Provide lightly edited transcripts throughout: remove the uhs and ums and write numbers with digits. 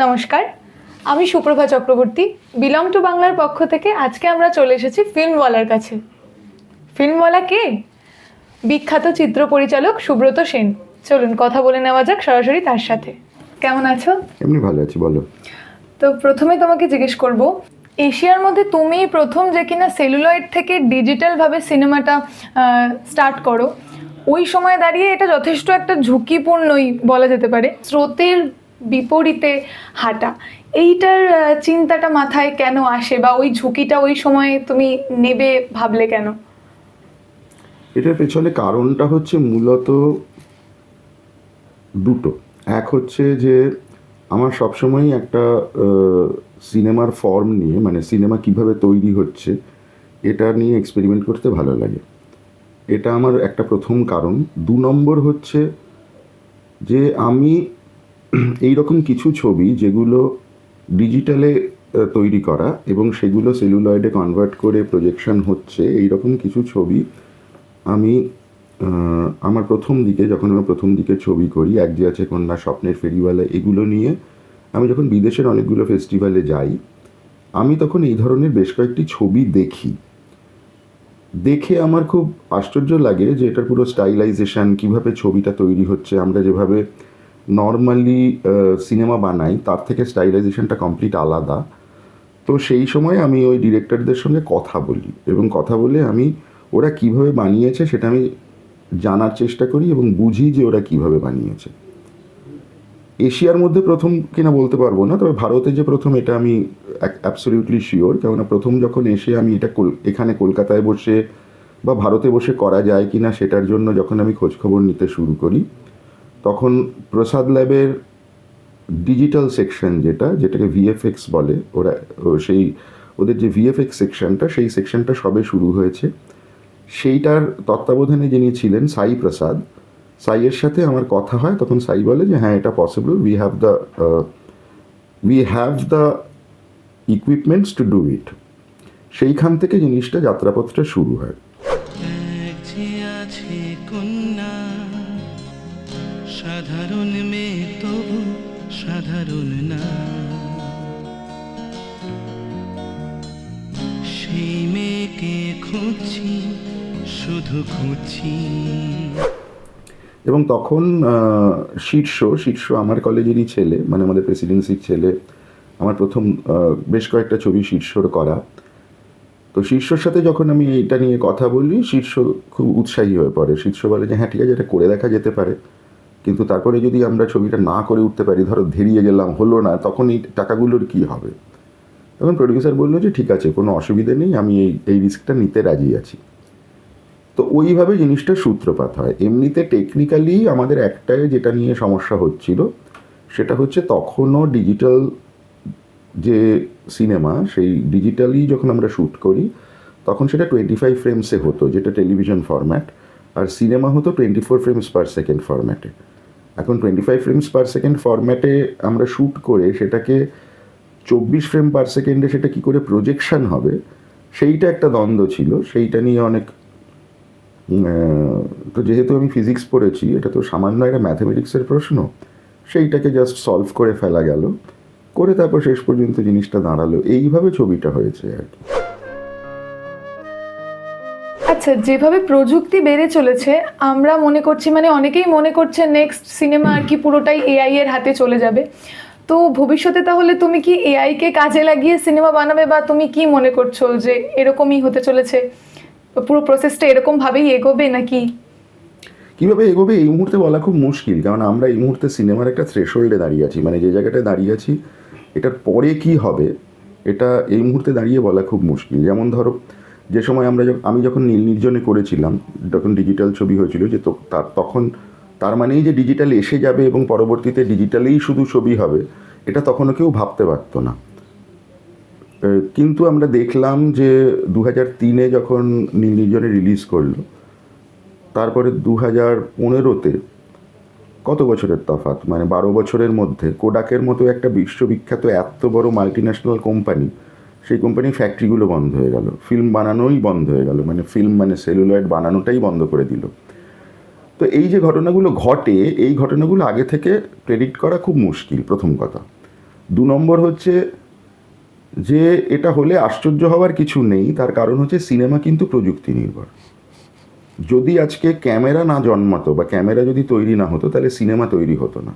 নমস্কার, আমি Suprabha Chakraborty, belong to বাংলার পক্ষ থেকে আজকে আমরা চলে এসেছি ফিল্মওয়ালার কাছে। ফিল্মওয়ালা কে? বিখ্যাত চিত্র পরিচালক সুব্রত সেন। চলুন কথা বলে নেওয়া যাক সরাসরি তার সাথে। কেমন আছো? এমনি ভালো আছি, বলো। তো প্রথমে তোমাকে জিজ্ঞেস করব, এশিয়ার মধ্যে তুমি প্রথম যে কিনা সেলুলয়েড থেকে ডিজিটালভাবে সিনেমাটা স্টার্ট করো, ওই সময় দাঁড়িয়ে এটা যথেষ্ট একটা ঝুঁকিপূর্ণই বলা যেতে পারে, স্রোতের বিপরীতে হাঁটা। এইটার চিন্তাটা মাথায় কেন আসে, বা ওই ঝুঁকিটা ওই সময় তুমি নেবে ভাবলে কেন? এটার পেছনে কারণটা হচ্ছে মূলত দুটো। এক হচ্ছে যে আমার সবসময়ই একটা সিনেমার ফর্ম নিয়ে, মানে সিনেমা কিভাবে তৈরি হচ্ছে এটা নিয়ে এক্সপেরিমেন্ট করতে ভালো লাগে। এটা আমার একটা প্রথম কারণ। 2 নম্বর হচ্ছে যে আমি এই রকম কিছু ছবি যেগুলো ডিজিটালে তৈরি করা এবং সেগুলো সেলুলয়েডে কনভার্ট করে প্রজেকশন হচ্ছে, এই রকম কিছু ছবি আমি আমার প্রথম দিকে ছবি করি, এক যে আছে কন্যা, স্বপ্নের ফেরিওয়ালা, এগুলো নিয়ে আমি যখন বিদেশের অনেকগুলো ফেস্টিভ্যালে যাই, আমি তখন এই ধরনের বেশ কয়েকটি ছবি দেখে আমার খুব আশ্চর্য লাগে যে এটার পুরো স্টাইলাইজেশন, কীভাবে ছবিটা তৈরি হচ্ছে। আমরা যেভাবে নর্মালি সিনেমা বানাই তার থেকে স্টাইলাইজেশনটা কমপ্লিট আলাদা। তো সেই সময় আমি ওই ডিরেক্টরদের সঙ্গে কথা বলি এবং কথা বলে আমি ওরা কিভাবে বানিয়েছে সেটা আমি জানার চেষ্টা করি এবং বুঝি যে ওরা কিভাবে বানিয়েছে। এশিয়ার মধ্যে প্রথম কিনা বলতে পারবো না, তবে ভারতে যে প্রথম এটা আমি অ্যাবসলিউটলি শিওর। কেননা প্রথম যখন এসে আমি এটা এখানে কলকাতায় বসে বা ভারতে বসে করা যায় কি না সেটার জন্য যখন আমি খোঁজখবর নিতে শুরু করি, তখন প্রসাদ ল্যাবের ডিজিটাল সেকশন যেটাকে ভিএফএক্স বলে, ওদের যে ভিএফএক্স সেকশনটা, সেই সেকশনটা সবে শুরু হয়েছে। সেইটার তত্ত্বাবধানে যিনি ছিলেন সাই প্রসাদ, সাইয়ের সাথে আমার কথা হয়। তখন সাই বলে যে হ্যাঁ, এটা possible, we have the equipments to do it. সেইখান থেকে জিনিসটা যাত্রাপথটা শুরু হয়। সাধারণ মেয়ে তবু সাধারণ না, সেই মেয়েকে খুঁজছি, শুধু খুঁজছি। এবং তখন শীর্ষ আমার কলেজেরই ছেলে, মানে আমাদের প্রেসিডেন্সির ছেলে, আমার প্রথম বেশ কয়েকটা ছবি শীর্ষর করা। তো শীর্ষর সাথে যখন আমি এইটা নিয়ে কথা বলি, শীর্ষ খুব উৎসাহী হয়ে পড়ে। শীর্ষ বলে যে হ্যাঁ ঠিক আছে, এটা করে দেখা যেতে পারে, কিন্তু তারপরে যদি আমরা ছবিটা না করে উঠতে পারি, ধরো ধেরিয়ে গেলাম, হলো না, তখন এই টাকাগুলোর কী হবে? তখন প্রডিউসার বললো যে ঠিক আছে, কোনো অসুবিধে নেই, আমি এই রিস্কটা নিতে রাজি আছি। তো ওইভাবে জিনিসটার সূত্রপাত হয়। এমনিতে টেকনিক্যালি আমাদের একটাই যেটা নিয়ে সমস্যা হচ্ছিল, সেটা হচ্ছে তখনও ডিজিটাল যে সিনেমা, সেই ডিজিটালি যখন আমরা শ্যুট করি তখন সেটা 25 ফ্রেমসে হতো, যেটা টেলিভিশন ফরম্যাট, আর সিনেমা হতো 24 ফ্রেমস পার সেকেন্ড ফরম্যাটে। এখন 25 ফ্রেমস পার সেকেন্ড ফরম্যাটে আমরা শ্যুট করে সেটাকে 24 ফ্রেম পার সেকেন্ডে সেটা কী করে প্রজেকশন হবে, সেইটা একটা দ্বন্দ্ব ছিল। সেইটা নিয়ে অনেক, তো যেহেতু আমি ফিজিক্স পড়েছি, এটা তো সামান্য একটা ম্যাথমেটিক্সের প্রশ্ন, সেইটাকে জাস্ট সলভ করে ফেলা গেল, করে তারপর শেষ পর্যন্ত জিনিসটা দাঁড়ালো। এইভাবে ছবিটা হয়েছে আর কি। আচ্ছা, যেভাবে প্রযুক্তি বেড়ে চলেছে, আমরা মনে করছি, মানে অনেকেই মনে করছে নেক্সট সিনেমা আর কি পুরোটাই এআই এর হাতে চলে যাবে। তো ভবিষ্যতে তাহলে তুমি কি এআই কে কাজে লাগিয়ে সিনেমা বানাবে, বা তুমি কি মনে করছো যে এরকমই হতে চলেছে, পুরো প্রসেসটা এরকম ভাবেই এগোবে নাকি? কীভাবে এগোবে এই মুহূর্তে বলা খুব মুশকিল, কারণ আমরা এই মুহূর্তে সিনেমার একটা থ্রেশহোল্ডে দাঁড়িয়ে আছি। মানে যে জায়গাটায় দাঁড়িয়ে আছি, এটার পরে কি হবে এটা এই মুহূর্তে দাঁড়িয়ে বলা খুব মুশকিল। যেমন ধরো, যে সময় আমি যখন নীল নির্জনে করেছিলাম, যখন ডিজিটাল ছবি হয়েছিল, যে তখন তার মানেই যে ডিজিটাল এসে যাবে এবং পরবর্তীতে ডিজিটালেই শুধু ছবি হবে, এটা তখনও কেউ ভাবতে পারতো না। কিন্তু আমরা দেখলাম যে 2003-এ যখন নীল নির্জনে রিলিজ করলো, তারপরে 2015-তে কত বছরের তফাৎ, মানে 12 বছরের মধ্যে কোডাকের মতো একটা বিশ্ববিখ্যাত এত বড় মাল্টিন্যাশনাল কোম্পানি, সেই কোম্পানির ফ্যাক্টরিগুলো বন্ধ হয়ে গেল, ফিল্ম বানানোই বন্ধ হয়ে গেল, মানে সেলুলয়েড বানানোটাই বন্ধ করে দিল। তো এই যে ঘটনাগুলো ঘটে, এই ঘটনাগুলো আগে থেকে প্রেডিক্ট করা খুব মুশকিল, প্রথম কথা। 2 নম্বর হচ্ছে যে এটা হলে আশ্চর্য হওয়ার কিছু নেই, তার কারণ হচ্ছে সিনেমা কিন্তু প্রযুক্তি নির্ভর। যদি আজকে ক্যামেরা না জন্মাতো বা ক্যামেরা যদি তৈরি না হতো, তাহলে সিনেমা তৈরি হতো না।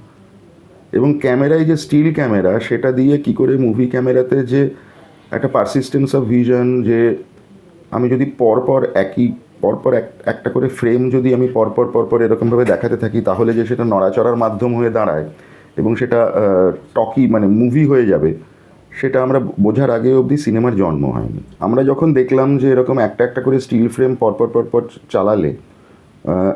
এবং ক্যামেরায় যে স্টিল ক্যামেরা, সেটা দিয়ে কি করে মুভি ক্যামেরাতে যে একটা পারসিস্টেন্স অফ ভিশন, যে আমি যদি পরপর একটা করে ফ্রেম যদি আমি পরপর এরকমভাবে দেখাতে থাকি, তাহলে যে সেটা নড়াচড়ার মাধ্যম হয়ে দাঁড়ায় এবং সেটা টকি মানে মুভি হয়ে যাবে, সেটা আমরা বোঝার আগে অবধি সিনেমার জন্ম হয়নি। আমরা যখন দেখলাম যে এরকম একটা করে স্টিল ফ্রেম পরপর চালালে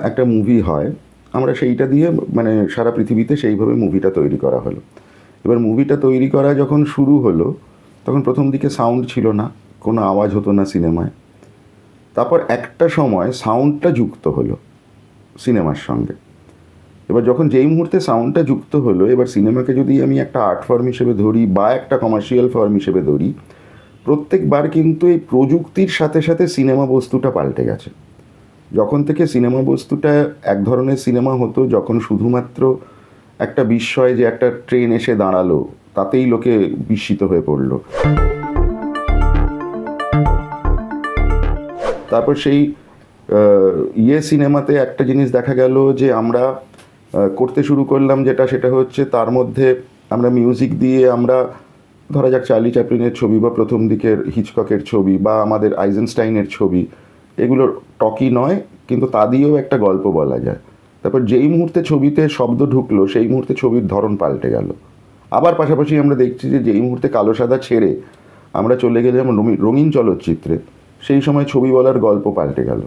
একটা মুভি হয়, আমরা সেইটা দিয়ে মানে সারা পৃথিবীতে সেইভাবে মুভিটা তৈরি করা হলো। এবার মুভিটা তৈরি করা যখন শুরু হলো, তখন প্রথম দিকে সাউন্ড ছিল না, কোনো আওয়াজ হতো না সিনেমায়। তারপর একটা সময় সাউন্ডটা যুক্ত হলো সিনেমার সঙ্গে। এবার যখন যেই মুহূর্তে সাউন্ডটা যুক্ত হলো, এবার সিনেমাকে যদি আমি একটা আর্ট ফর্ম হিসেবে ধরি বা একটা কমার্শিয়াল ফর্ম হিসেবে ধরি, প্রত্যেকবার কিন্তু এই প্রযুক্তির সাথে সাথে সিনেমা বস্তুটা পাল্টে গেছে। যখন থেকে সিনেমা বস্তুটা এক ধরনের সিনেমা হতো, যখন শুধুমাত্র একটা বিস্ময় যে একটা ট্রেন এসে দাঁড়ালো তাতেই লোকে বিস্মিত হয়ে পড়লো, তারপর সেই সিনেমাতে একটা জিনিস দেখা গেল যে আমরা করতে শুরু করলাম, সেটা হচ্ছে তার মধ্যে আমরা মিউজিক দিয়ে আমরা ধরা যাক চার্লি চ্যাপলিনের ছবি বা প্রথম দিকের হিচককের ছবি বা আমাদের আইজেনস্টাইনের ছবি, এগুলো টকি নয় কিন্তু তা দিয়েও একটা গল্প বলা যায়। তারপর যেই মুহূর্তে ছবিতে শব্দ ঢুকলো, সেই মুহূর্তে ছবির ধরন পাল্টে গেল। আবার পাশাপাশি আমরা দেখছি যে যেই মুহূর্তে কালো সাদা ছেড়ে আমরা চলে গেলাম রঙিন চলচ্চিত্রে, সেই সময় ছবি বলার গল্প পাল্টে গেল।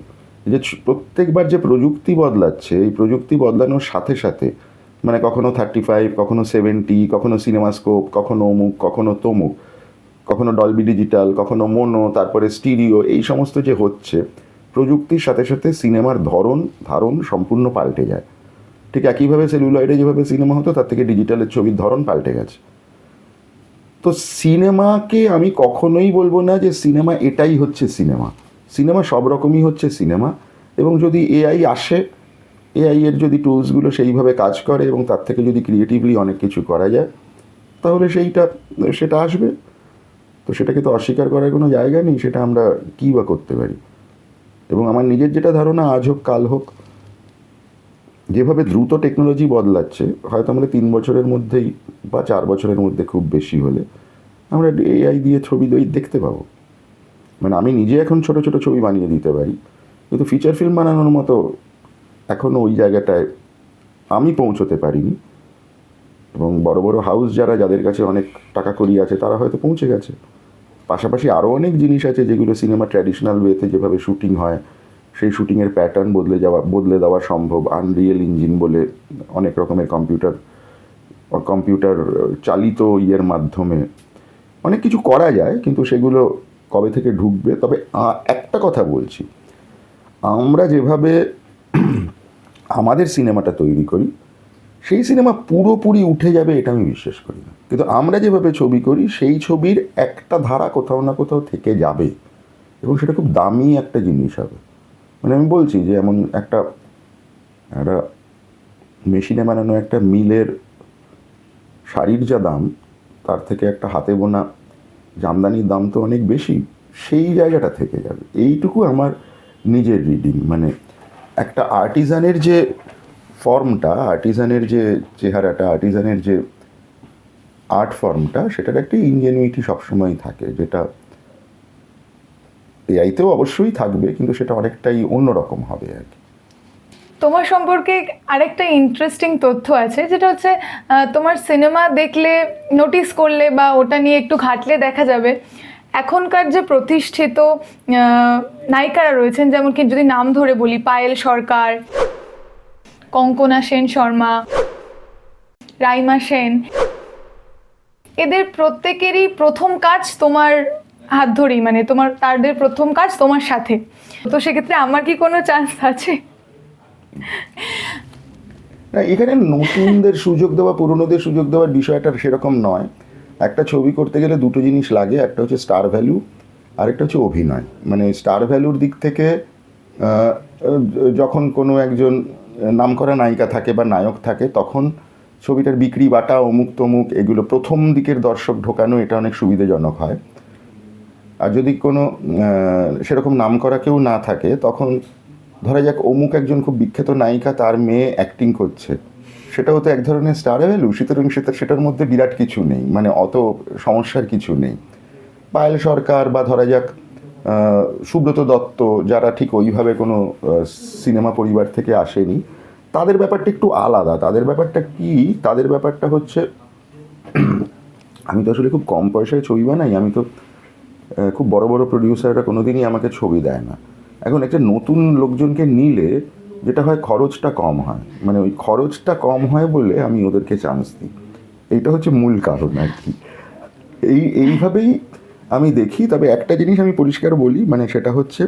যে প্রত্যেকবার যে প্রযুক্তি বদলাচ্ছে, এই প্রযুক্তি বদলানোর সাথে সাথে মানে কখনো 35, কখনো 70, কখনো সিনেমাস্কোপ, কখনো অমুক, কখনো তমুক, কখনো ডলবি ডিজিটাল, কখনো মোনো, তারপরে স্টিরিও, এই সমস্ত যে হচ্ছে, প্রযুক্তির সাথে সাথে সিনেমার ধারণ সম্পূর্ণ পাল্টে যায়। ঠিক একইভাবে সেলুলয়েডে যেভাবে সিনেমা হতো, তার থেকে ডিজিটালের ছবির ধরন পাল্টে গেছে। তো সিনেমাকে আমি কখনোই বলবো না যে সিনেমা এটাই হচ্ছে সিনেমা। সিনেমা সব রকমই হচ্ছে সিনেমা। এবং যদি এআই আসে, এআই এর যদি টুলসগুলো সেইভাবে কাজ করে এবং তার থেকে যদি ক্রিয়েটিভলি অনেক কিছু করা যায়, তাহলে সেটা আসবে। তো সেটাকে তো অস্বীকার করার কোনো জায়গা নেই, সেটা আমরা কী বা করতে পারি। এবং আমার নিজের যেটা ধারণা, আজ হোক কাল হোক, যেভাবে দ্রুত টেকনোলজি বদলাচ্ছে, হয়তো আমরা 3 বছরের মধ্যেই বা 4 বছরের মধ্যে খুব বেশি হলে আমরা এআই দিয়ে ছবি দেখতে পাবো। মানে আমি নিজে এখন ছোট ছোট ছবি বানিয়ে দিতে পারি, কিন্তু ফিচার ফিল্ম বানানোর মতো এখনও ওই জায়গাটায় আমি পৌঁছতে পারিনি। এবং বড় বড় হাউস যাদের কাছে অনেক টাকা কড়ি আছে, তারা হয়তো পৌঁছে গেছে। পাশাপাশি আরও অনেক জিনিস আছে যেগুলো সিনেমা ট্র্যাডিশনাল ওয়েতে যেভাবে শুটিং হয়, সেই শুটিংয়ের প্যাটার্ন বদলে দেওয়া সম্ভব। আনরিয়েল ইঞ্জিন বলে অনেক রকমের কম্পিউটার চালিত ইয়ের মাধ্যমে অনেক কিছু করা যায়, কিন্তু সেগুলো কবে থেকে ঢুকবে। তবে একটা কথা বলছি, আমরা যেভাবে আমাদের সিনেমাটা তৈরি করি, সেই সিনেমা পুরোপুরি উঠে যাবে এটা আমি বিশ্বাস করি না। কিন্তু আমরা যেভাবে ছবি করি, সেই ছবির একটা ধারা কোথাও না কোথাও থেকে যাবে এবং সেটা খুব দামি একটা জিনিস হবে। মানে আমি বলছি যে এমন একটা মেশিনে বানানো একটা মিলের শাড়ির যা দাম, তার থেকে একটা হাতে বোনা জামদানির দাম তো অনেক বেশি। সেই জায়গাটা থেকে যাবে, এইটুকু আমার নিজের রিডিং। মানে একটা আর্টিজানের যে ফর্মটা, আর্টিজানের যে চেহারাটা, আর্টিজানের যে আর্ট ফর্মটা, সেটার একটা ইনজেনুইটি সবসময় থাকে, যেটা এআইতেও অবশ্যই থাকবে, কিন্তু সেটা অনেকটাই অন্যরকম হবে আর কি। তোমার সম্পর্কে আরেকটা ইন্টারেস্টিং তথ্য আছে, যেটা হচ্ছে তোমার সিনেমা দেখলে, নোটিস করলে বা ওটা নিয়ে একটু ঘাটলে দেখা যাবে এখনকার যে প্রতিষ্ঠিত নায়িকারা রয়েছেন, যেমন কি যদি নাম ধরে বলি, পায়েল সরকার, কঙ্কনা সেন শর্মা, রাইমা সেন, এদের প্রত্যেকেরই প্রথম কাজ তোমার হাত ধরেই, মানে তাদের প্রথম কাজ তোমার সাথে। তো সেক্ষেত্রে আমার কি কোনো চান্স আছে? না, এখানে নতুনদের সুযোগ দেওয়া, পুরনোদের সুযোগ দেওয়ার বিষয়টা সেরকম নয়। একটা ছবি করতে গেলে দুটো জিনিস লাগে, একটা হচ্ছে স্টার ভ্যালু, আরেকটা হচ্ছে অভিনয়। মানে স্টার ভ্যালুর দিক থেকে যখন কোনো একজন নামকরা নায়িকা থাকে বা নায়ক থাকে, তখন ছবিটার বিক্রি বাটা অমুক তমুক এগুলো প্রথম দিকের দর্শক ঢোকানো এটা অনেক সুবিধাজনক হয়। আর যদি কোনো সেরকম নাম করা কেউ না থাকে, তখন ধরা যাক অমুক একজন খুব বিখ্যাত নায়িকা, তার মেয়ে অ্যাক্টিং করছে, সেটাও তো এক ধরনের স্টার ভ্যালু, সুতরাং সেটার মধ্যে বিরাট কিছু নেই, মানে অত সমস্যার কিছু নেই। পায়েল সরকার বা ধরা যাক সুব্রত দত্ত, যারা ঠিক ওইভাবে কোনো সিনেমা পরিবার থেকে আসেনি, তাদের ব্যাপারটা একটু আলাদা। তাদের ব্যাপারটা কি, তাদের ব্যাপারটা হচ্ছে আমি তো আসলে খুব কম পয়সায় ছবি বানাই, আমি তো খুব বড় বড় প্রডিউসাররা কোনোদিনই আমাকে ছবি দেয় না। এখন একটা নতুন লোকজনকে নিলে যেটা হয়, খরচটা কম হয়, মানে ওই খরচটা কম হয় বলে আমি ওদেরকে চান্স দিই। এইটা হচ্ছে মূল কারণ আর কি। এইভাবেই আমি দেখি। তবে একটা জিনিস আমি পরিষ্কার বলি, মানে সেটা হচ্ছে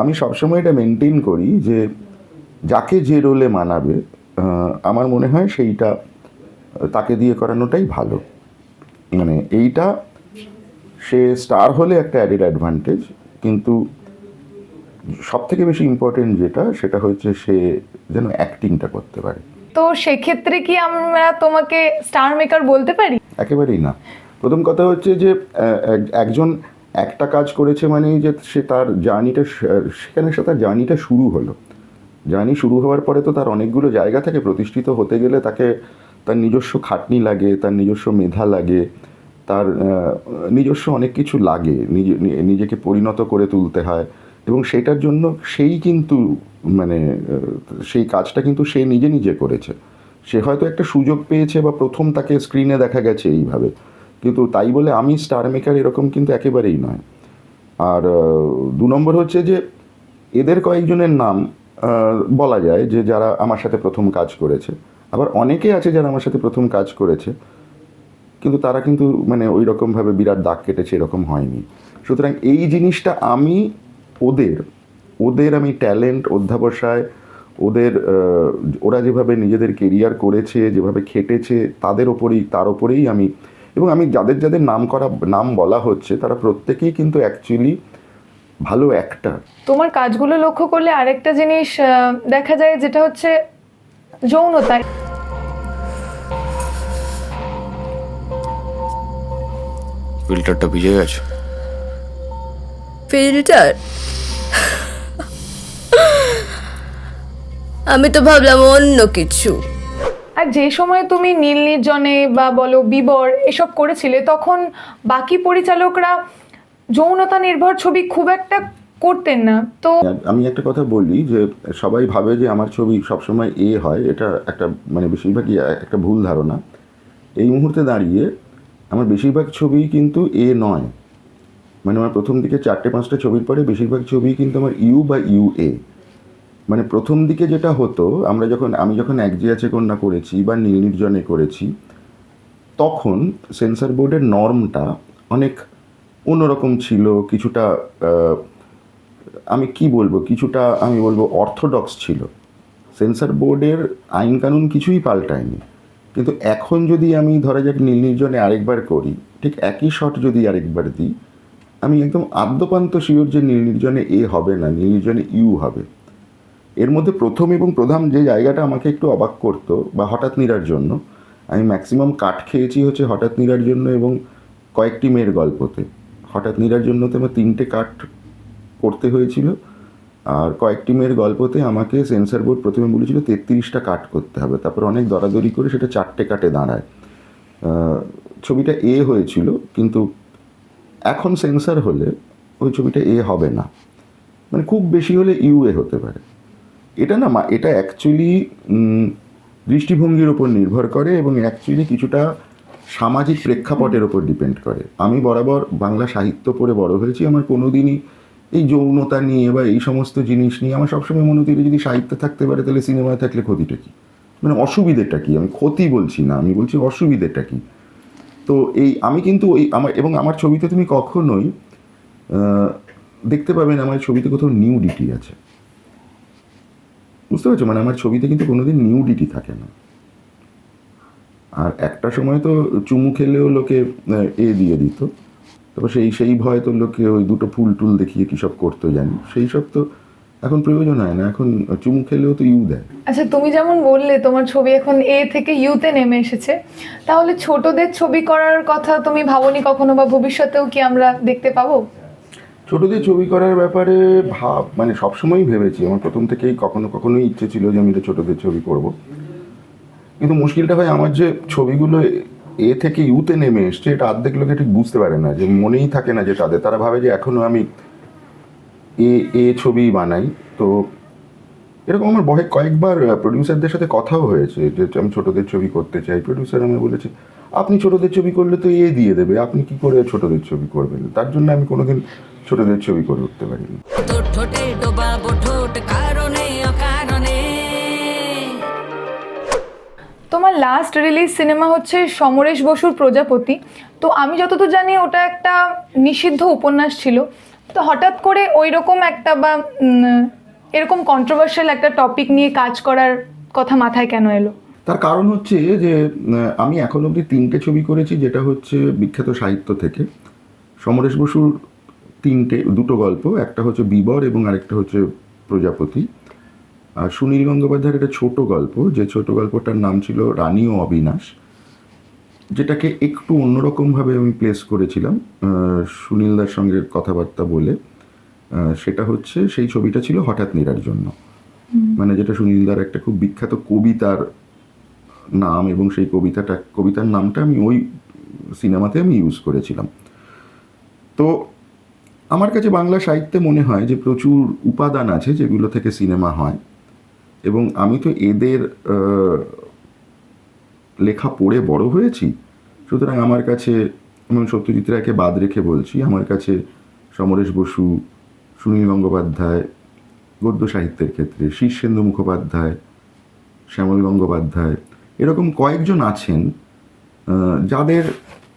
আমি সবসময় এটা মেনটেন করি যে যাকে যে রোলে মানাবে আমার মনে হয় সেইটা তাকে দিয়ে করানোটাই ভালো। মানে এইটা সে স্টার হলে একটা অ্যাডেড অ্যাডভান্টেজ, কিন্তু সব থেকে বেশি ইম্পর্টেন্ট যেটা, সেটা হচ্ছে সে যেন অ্যাক্টিংটা করতে পারে। তো সেক্ষেত্রে কি আমরা তোমাকে স্টার মেকার বলতে পারি? একেবারেই না। প্রথম কথা হচ্ছে যে একজন একটা কাজ করেছে মানে যে সে তার জার্নিটা, সেখানে সে তার জার্নিটা শুরু হলো। জার্নি শুরু হওয়ার পরে তো তার অনেকগুলো জায়গা থেকে প্রতিষ্ঠিত হতে গেলে তাকে তার নিজস্ব খাটনি লাগে, তার নিজস্ব মেধা লাগে, তার নিজস্ব অনেক কিছু লাগে, নিজেকে পরিণত করে তুলতে হয়। এবং সেটার জন্য সেই কিন্তু মানে সেই কাজটা কিন্তু সে নিজে নিজে করেছে। সে হয়তো একটা সুযোগ পেয়েছে বা প্রথম তাকে স্ক্রিনে দেখা গেছে এইভাবে, কিন্তু তাই বলে আমি স্টার মেকার এরকম কিন্তু একেবারেই নয়। আর 2 নম্বর হচ্ছে যে এদের কয়েকজনের নাম বলা যায় যে যারা আমার সাথে প্রথম কাজ করেছে। আবার অনেকে আছে যারা আমার সাথে প্রথম কাজ করেছে, কিন্তু তারা কিন্তু মানে ওই রকমভাবে বিরাট দাগ কেটেছে এরকম হয়নি। সুতরাং এই জিনিসটা আমি ওদের আমি ট্যালেন্ট, অধ্যাবসায়, ওরা যেভাবে নিজেদের কেরিয়ার করেছে, যেভাবে খেটেছে, তার ওপরেই আমি, এবং আমি যাদের নাম বলা হচ্ছে তারা প্রত্যেকেই কিন্তু অ্যাকচুয়ালি ভালো অ্যাক্টর। তোমার কাজগুলো লক্ষ্য করলে আরেকটা জিনিস দেখা যায়, যেটা হচ্ছে যৌনতা। ফিল্টারটা ভিজে গেছে। ফিল্টার? আমি তো ভাবলাম অন্য কিছু। আর যে সময় তুমি নীল নির্জনে বা বলো বিবর এসব করেছিলে, তখন বাকি পরিচালকরা যৌনতা নির্ভর ছবি খুব একটা করতেন না। তো আমি একটা কথা বলি যে সবাই ভাবে যে আমার ছবি সবসময় হয়, এটা একটা মানে বেশিরভাগই একটা ভুল ধারণা। এই মুহূর্তে দাঁড়িয়ে আমার বেশিরভাগ ছবি কিন্তু নয়। মানে আমার প্রথম দিকে 4-5টা ছবির পরে বেশিরভাগ ছবি কিন্তু আমার ইউ বা ইউএ। মানে প্রথম দিকে যেটা হতো, আমি যখন এক যে আছে কন্যা করেছি বা নীল নির্জনে করেছি, তখন সেন্সর বোর্ডের নর্মটা অনেক অন্যরকম ছিল। কিছুটা আমি বলবো অর্থোডক্স ছিল। সেন্সর বোর্ডের আইন কানুন কিছুই পাল্টায়নি। কিন্তু এখন যদি আমি ধরা যাক নীল নির্জনে আরেকবার করি, ঠিক একই শট যদি আরেকবার দিই, আমি একদম আদ্যপান্ত শিওর যে নীল নির্জনে হবে না, নীল নির্জনে ইউ হবে। এর মধ্যে প্রথম এবং প্রধান যে জায়গাটা আমাকে একটু অবাক করতো, বা হঠাৎ নীরার জন্য আমি ম্যাক্সিমাম কাট খেয়েছি হচ্ছে হঠাৎ নীরার জন্য এবং কয়েকটি মেয়ের গল্পতে। হঠাৎ নীরার জন্য তো আমার 3টে কাট করতে হয়েছিল, আর কয়েকটি মেয়ের গল্পতে আমাকে সেন্সর বোর্ড প্রথমে বলেছিল 33টা কাট করতে হবে। তারপর অনেক দরাদরি করে সেটা 4টে কাটে দাঁড়ায়। ছবিটা হয়েছিল, কিন্তু এখন সেন্সর হলে ওই ছবিটা হবে না, মানে খুব বেশি হলে ইউএ হতে পারে। এটা অ্যাকচুয়ালি দৃষ্টিভঙ্গির ওপর নির্ভর করে এবং অ্যাকচুয়ালি কিছুটা সামাজিক প্রেক্ষাপটের ওপর ডিপেন্ড করে। আমি বরাবর বাংলা সাহিত্য পড়ে বড় হয়েছি। আমার কোনোদিনই এই যৌনতা নিয়ে বা এই সমস্ত জিনিস নিয়ে আমার সবসময় মনে হতো যদি সাহিত্যে থাকতে পারে তাহলে সিনেমায় থাকলে ক্ষতিটা কী, মানে অসুবিধেটা কী। আমি ক্ষতি বলছি না, আমি বলছি অসুবিধেটা কী। তো আমি কিন্তু আমার ছবিতে তুমি কখনোই দেখতে পাবেন আমার ছবিতে কোথাও নিউডিটি আছে, বুঝতে পারছো? মানে আমার ছবিতে কিন্তু কোনোদিন নিউডিটি থাকে না। আর একটা সময় তো চুমু খেলেও লোকে দিয়ে দিত, তারপর সেই ভয় তো লোকে ওই 2টো ফুল টুল দেখিয়ে কী সব করতো জানি, সেই সব তো এখন প্রয়োজন হয় না, এখন চুমু খেলেও তো ইউ দেয়। আচ্ছা, তুমি যেমন বললে তোমার ছবি এখন এ থেকে ইউতে নেমে এসেছে, তাহলে ছোটদের ছবি করার কথা তুমি ভাবোনি কখনো, বা ভবিষ্যতেও কি আমরা দেখতে পাবো? ছোটদের ছবি করার ব্যাপারে মানে সবসময়ই ভেবেছি, আমার প্রথম থেকেই কখনোই ইচ্ছে ছিল যে আমি এটা ছোটদের ছবি করব। কিন্তু মুশকিলটা হয় আমার যে ছবিগুলো এ থেকে ইউতে নেমে এসছে, এটা অর্ধেক লোকে ঠিক বুঝতে পারে না, যে মনেই থাকে না যে তারা ভাবে যে এখনো আমি এ ছবি বানাই। তো এরকম আমার কয়েকবার প্রডিউসারদের সাথে কথাও হয়েছে যে আমি ছোটদের ছবি করতে চাই। প্রডিউসার আমায় বলেছে, আপনি ছোটদের ছবি করলে তো এ দিয়ে দেবে, আপনি কি করে ছোটদের ছবি করবেন? তার জন্য আমি কোনোদিন ছোটদের ছবি করে উঠতে পারিনি। তোমার লাস্ট রিলিজ সিনেমা হচ্ছে সমরেশ বসুর প্রজাপতি। তো আমি যতদূর জানি ওটা একটা নিষিদ্ধ উপন্যাস ছিল। তো হঠাৎ করে ওই রকম একটা বা এরকম কন্ট্রোভার্সিয়াল একটা টপিক নিয়ে কাজ করার কথা মাথায় কেন এলো? তার কারণ হচ্ছে যে আমি এখন অবধি 3টে ছবি করেছি, যেটা হচ্ছে বিখ্যাত সাহিত্য থেকে। সমরেশ বসুর 2টো গল্প, একটা হচ্ছে বিবর এবং আরেকটা হচ্ছে প্রজাপতি। আর সুনীল গঙ্গোপাধ্যায়ের একটা ছোট গল্প, যে ছোট গল্পটার নাম ছিল রানী ও অবিনাশ, যেটাকে একটু অন্যরকমভাবে আমি প্লেস করেছিলাম সুনীলদার সঙ্গে কথাবার্তা বলে। সেটা হচ্ছে, সেই ছবিটা ছিল হঠাৎ নীরার জন্য, মানে যেটা সুনীলদার একটা খুব বিখ্যাত কবিতার নাম, এবং সেই কবিতার নামটা আমি ওই সিনেমাতে আমি ইউজ করেছিলাম। তো আমার কাছে বাংলা সাহিত্যে মনে হয় যে প্রচুর উপাদান আছে যেগুলো থেকে সিনেমা হয়, এবং আমি তো এদের লেখা পড়ে বড় হয়েছি। সুতরাং আমার কাছে, আমি সত্যজিৎ রায়কে বাদ রেখে বলছি, আমার কাছে সমরেশ বসু, সুনীল গঙ্গোপাধ্যায় গদ্য সাহিত্যের ক্ষেত্রে, শীর্ষেন্দু মুখোপাধ্যায়, শ্যামল গঙ্গোপাধ্যায়, এরকম কয়েকজন আছেন যাদের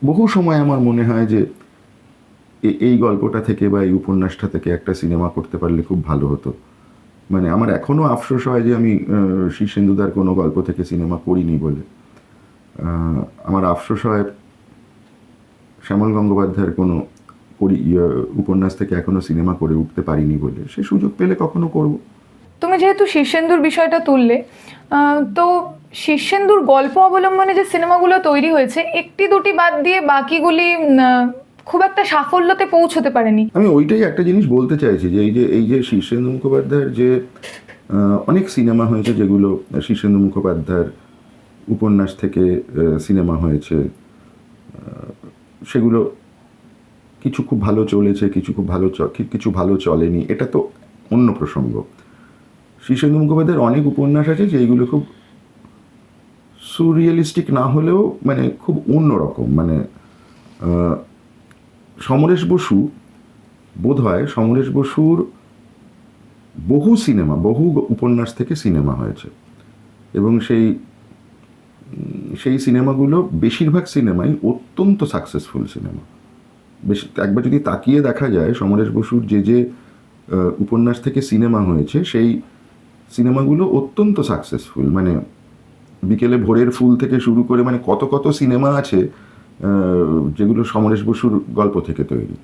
বহু সময় আমার মনে হয় যে এই গল্পটা থেকে বা এই উপন্যাসটা থেকে একটা সিনেমা করতে পারলে খুব ভালো হতো। মানে আমার এখনও আফসোস হয় যে আমি শীর্ষেন্দুদার কোনো গল্প থেকে সিনেমা করিনি বলে। আমার আফসোস হয় শ্যামল গঙ্গোপাধ্যায়ের কোনো উপন্যাস থেকে এখনও সিনেমা করে উঠতে পারিনি বলে। সে সুযোগ পেলে কখনো করব। তুমি যেহেতু শীর্ষেন্দুর বিষয়টা তুললে, তো শীর্ষেন্দুর গল্প অবলম্বনে যে সিনেমাগুলো তৈরি হয়েছে, একটি দুটি বাদ দিয়ে বাকিগুলি খুব একটা সাফল্যতে পৌঁছতে পারেনি। আমি ওইটাই একটা জিনিস বলতে চাইছি, যে এই যে শীর্ষেন্দু মুখোপাধ্যায়ের যে অনেক সিনেমা হয়েছে, যেগুলো শীর্ষেন্দু মুখোপাধ্যায়ের উপন্যাস থেকে সিনেমা হয়েছে, সেগুলো কিছু খুব ভালো চলেছে, কিছু ভালো চলেনি, এটা তো অন্য প্রসঙ্গ। শীর্ষেন্দু মুখোপাধ্যায়ের অনেক উপন্যাস আছে যেগুলো খুব সুরিয়ালিস্টিক না হলেও মানে খুব অন্যরকম। মানে সমরেশ বসু, বোধহয় সমরেশ বসুর বহু উপন্যাস থেকে সিনেমা হয়েছে, এবং সেই সিনেমাগুলো বেশিরভাগ সিনেমাই অত্যন্ত সাকসেসফুল সিনেমা। একবার যদি তাকিয়ে দেখা যায় সমরেশ বসুর যে উপন্যাস থেকে সিনেমা হয়েছে, সেই সিনেমাগুলো অত্যন্ত সাকসেসফুল। মানে বিকেলে ভোরের ফুল থেকে শুরু করে মানে কত সিনেমা আছে যেগুলো সমরেশ বসুর গল্প থেকে তৈরি।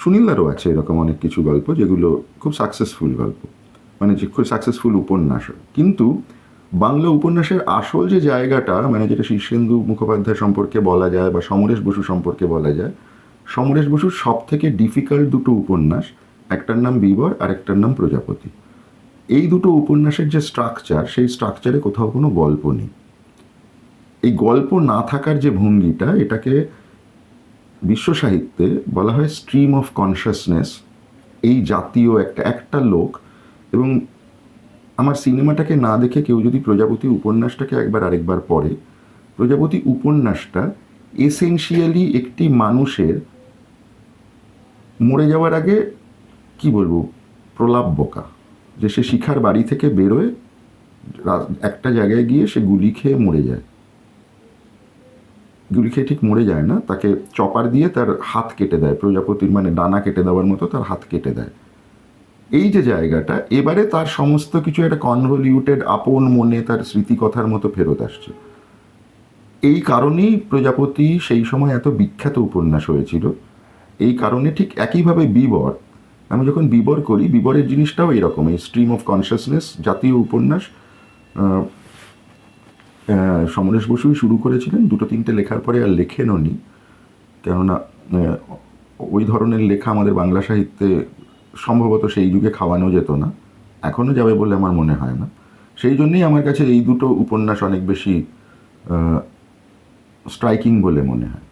সুনীলদারও আছে এরকম অনেক কিছু গল্প যেগুলো খুব সাকসেসফুল গল্প, মানে যে খুব সাকসেসফুল উপন্যাস। কিন্তু বাংলা উপন্যাসের আসল যে জায়গাটা, মানে যেটা শীর্ষেন্দু মুখোপাধ্যায় সম্পর্কে বলা যায় বা সমরেশ বসু সম্পর্কে বলা যায়, সমরেশ বসুর সব থেকে ডিফিকাল্ট 2টো উপন্যাস, একটার নাম বিবর আর একটার নাম প্রজাপতি। এই 2টো উপন্যাসের যে স্ট্রাকচার, সেই স্ট্রাকচারে কোথাও কোনো গল্প নেই। এই গল্প না থাকার যে ভঙ্গিটা, এটাকে বিশ্ব সাহিত্যে বলা হয় স্ট্রিম অফ কনসাসনেস। এই জাতীয় একটা লোক, এবং আমার সিনেমাটাকে না দেখে কেউ যদি প্রজাপতি উপন্যাসটাকে আরেকবার পড়ে, প্রজাপতি উপন্যাসটা এসেনশিয়ালি একটি মানুষের মরে যাওয়ার আগে কি বলবো প্রলাপ বকা, যে সে শিখার বাড়ি থেকে বেরোয়, একটা জায়গায় গিয়ে সে গুলি খেয়ে মরে যায়। গুলি খেয়ে ঠিক মরে যায় না, তাকে চপার দিয়ে তার হাত কেটে দেয়, প্রজাপতির মানে ডানা কেটে দেওয়ার মতো তার হাত কেটে দেয়। এই যে জায়গাটা, এবারে তার সমস্ত কিছু একটা কনভলিউটেড আপন মনে তার স্মৃতিকথার মতো ফেরত আসছে। এই কারণেই প্রজাপতি সেই সময় এত বিখ্যাত উপন্যাস হয়েছিল। এই কারণে ঠিক একইভাবে বিবর, আমি যখন বিবর করি, বিবরের জিনিসটাও এরকম, এই স্ট্রিম অফ কনসিয়াসনেস জাতীয় উপন্যাস সমরেশ বসুই শুরু করেছিলেন। 2-3টে লেখার পরে আর লেখেনও নি, কেননা ওই ধরনের লেখা আমাদের বাংলা সাহিত্যে সম্ভবত সেই যুগে খাওয়ানো যেত না, এখনও যাবে বলে আমার মনে হয় না। সেই জন্যই আমার কাছে এই দুটো উপন্যাস অনেক বেশি স্ট্রাইকিং বলে মনে হয়।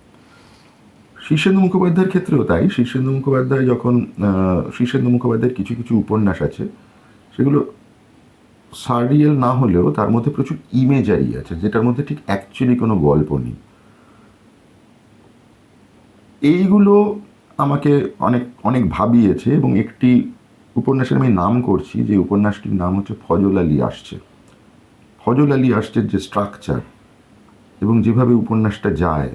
শীর্ষেন্দু মুখোপাধ্যায়ের ক্ষেত্রেও তাই। শীর্ষেন্দু মুখোপাধ্যায়ের কিছু কিছু উপন্যাস আছে, সেগুলো সারিয়াল না হলেও তার মধ্যে প্রচুর ইমেজারি আছে, যেটার মধ্যে ঠিক অ্যাকচুয়ালি কোনো গল্প নেই। এইগুলো আমাকে অনেক অনেক ভাবিয়েছে, এবং একটি উপন্যাসের আমি নাম করছি, যে উপন্যাসটির নাম হচ্ছে ফজল আলী আসছে। ফজল আলী আসছের যে স্ট্রাকচার এবং যেভাবে উপন্যাসটা যায়,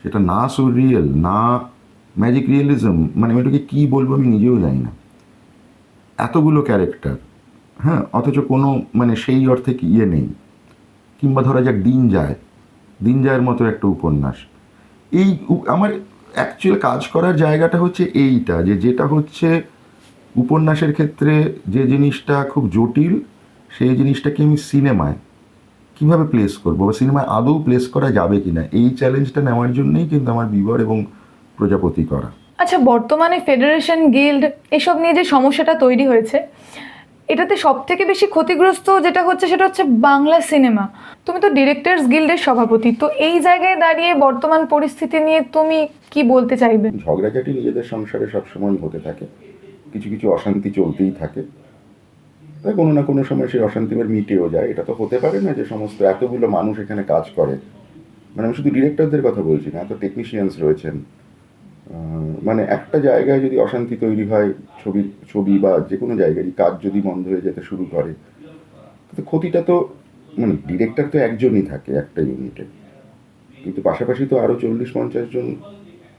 সেটা না সুরিয়াল না ম্যাজিক রিয়েলিজম, মানে ওইটাকে কী বলবো আমি নিজেও জানি না। এতগুলো ক্যারেক্টার, হ্যাঁ, অথচ কোনো মানে সেই অর্থে কি ইয়ে নেই। কিংবা ধরা যাক দিন যায়ের মতো একটা উপন্যাস। এই আমার অ্যাকচুয়াল কাজ করার জায়গাটা হচ্ছে এইটা, যেটা হচ্ছে উপন্যাসের ক্ষেত্রে যে জিনিসটা খুব জটিল, সেই জিনিসটাকে আমি সিনেমায় কীভাবে প্লেস করবো, বা সিনেমায় আদৌ প্লেস করা যাবে কি না, এই চ্যালেঞ্জটা নেওয়ার জন্যই কিন্তু আমার বিবর এবং প্রজাপতি করা। আচ্ছা, বর্তমানে ফেডারেশন, গিল্ড এসব নিয়ে যে সমস্যাটা তৈরি হয়েছে, এটাতে সব থেকে বেশি ক্ষতিগ্রস্ত যেটা হচ্ছে সেটা হচ্ছে বাংলা সিনেমা। তুমি তো ডিরেক্টরস গিল্ডের সভাপতি, তো এই জায়গায় দাঁড়িয়ে বর্তমান পরিস্থিতি নিয়ে তুমি কি বলতে চাইবে? ঝগড়াঝাটি নিজেদের সংসারে সবসময় হতে থাকে, কিছু কিছু অশান্তি চলতেই থাকে, তাই কোনো না কোনো সময় সেই অশান্তি এবার মিটেও যায়। এটা তো হতে পারে না যে সমস্ত এতগুলো মানুষ এখানে কাজ করে, মানে আমি শুধু ডিরেক্টরদের কথা বলছি না, এত টেকনিশিয়ানস রয়েছেন, মানে একটা জায়গায় যদি অশান্তি তৈরি হয়, ছবি বা যে কোনো জায়গায় কাজ যদি বন্ধ হয়ে যেতে শুরু করে, তো ক্ষতিটা তো মানে ডিরেক্টর তো একজনই থাকে একটা ইউনিটে, কিন্তু পাশাপাশি তো আরও 40-50 জন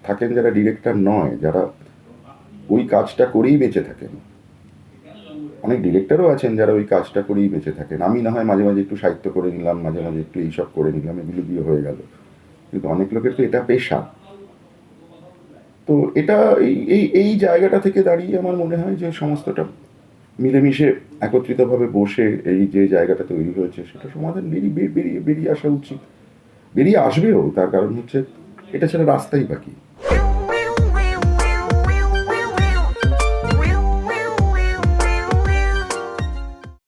থাকেন যারা ডিরেক্টর নয়, যারা ওই কাজটা করেই বেঁচে থাকেন। অনেক ডিরেক্টরও আছেন যারা ওই কাজটা করেই বেঁচে থাকেন। আমি না হয় মাঝে মাঝে একটু সাহিত্য করে নিলাম, মাঝে মাঝে একটু এইসব করে নিলাম, এগুলো দিয়ে হয়ে গেল, কিন্তু অনেক লোকের তো এটা পেশা। তো এটা এই জায়গাটা থেকে দাঁড়িয়ে আমার মনে হয় যে সমস্তটা মিলেমিশে একত্রিতভাবে বসে এই যে জায়গাটা তৈরি হয়েছে, সেটা সমাধান বেরিয়ে আসা উচিত, বেরিয়ে আসবেও। তার কারণ হচ্ছে এটা ছাড়া রাস্তাই বাকি।